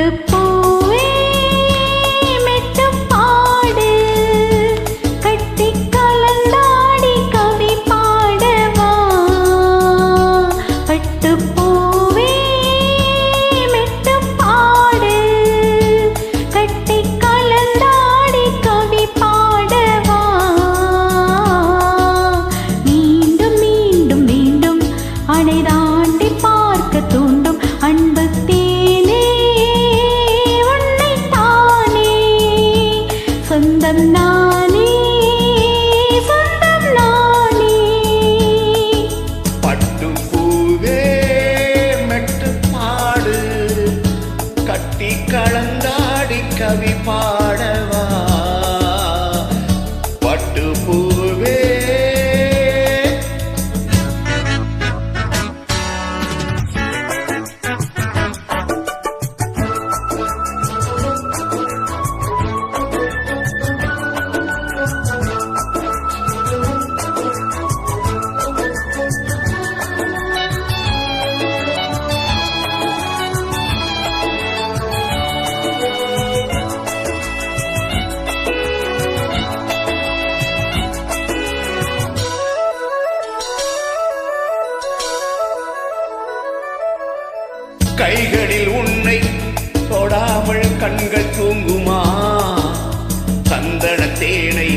பட்டுப்பூவே மெட்டு பாடு கட்டி கலந்தாடி கவி பாடவா பட்டுப்பூவே மெட்டு பாடு கட்டி கலந்தாடி கவி பாடவா மீண்டும் மீண்டும் மீண்டும் அனைதாண்டி பார்க்க தூண்டும் அன்பு சொந்தம் நானே சொந்தம் நானே பட்டுப்பூவே மெட்டு பாடு கட்டி கலந்தாடி கவி பாடவா பட்டுப்பூவே கைகளில் உன்னை தொடாமல் கண்கள் தூங்குமா சந்தன தேனை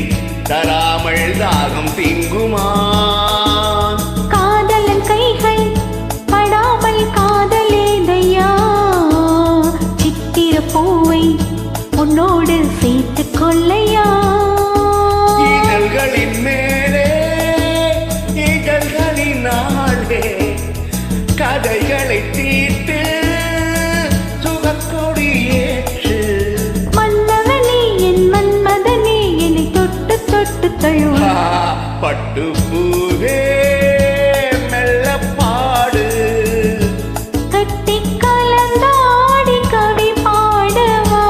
தராமல் தாகம் தீங்குமா காதலன் கைகள் படாமல் காதலேதையா சித்திர பூவை உன்னோடு சேர்த்து கொள்ளையா இதழ்களின் மேலே இதழ்களினாலே கதைகளை தீட்டு சுகக்கொடி ஏற்று மன்னவனே என் மன்மதனே என்னை தொட்டு தொட்டு தழுவ பட்டுப்பூவே மெல்ல பாடு கட்டி கலந்தாடி கவி பாடவா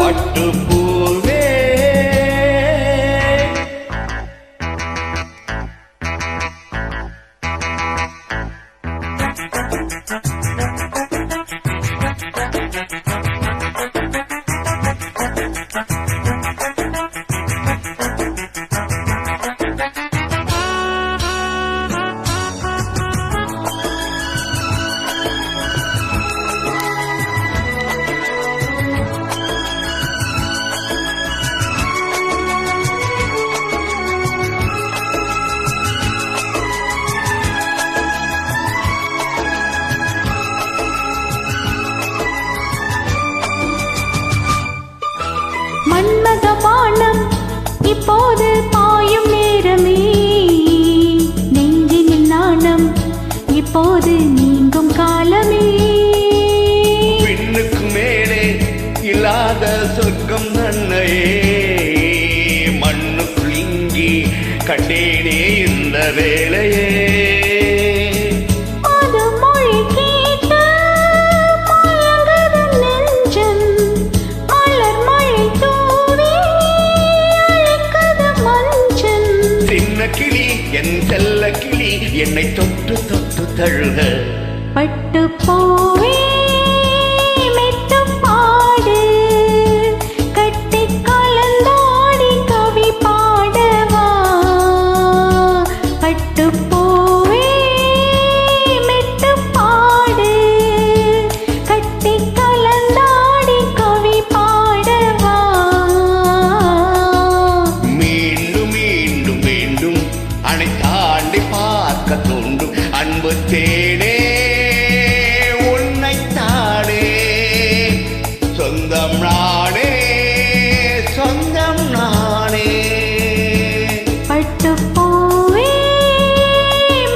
பட்டுப்பூவே மன்மத பானம் இப்போது பாயும் நேரமே நெஞ்சினில் நாணம் இப்போது நீங்கும் காலமே விண்ணுக்கு மேலே இல்லாத சொர்க்கம் தன்னையே மண்ணுக்குள் இங்கி கண்டேனே இந்த வேளையே கிளி என் செல்ல கிளி என்னை தொட்டு தொட்டு தழுக பட்டுப்பூவே மெட்டு பாடு கட்டி கலந்தாடி கவி பாடவா பட்டுப்பூவே மெட்டு பாடு கட்டி கலந்தாடி கவி பாடவா மீண்டும் மீண்டும் மீண்டும் அனைத்தாண்டி பார்க்க தோன்றும் அன்பு தேனே உன்னைத்தானே சொந்தம் நானே சொந்தம் நானே பட்டுப்பூவே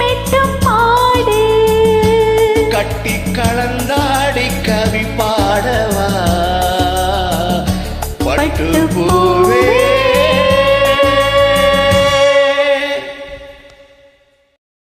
மெட்டு பாடு கட்டி கலந்தாடி கவி பாடவா பட்டுப்பூவே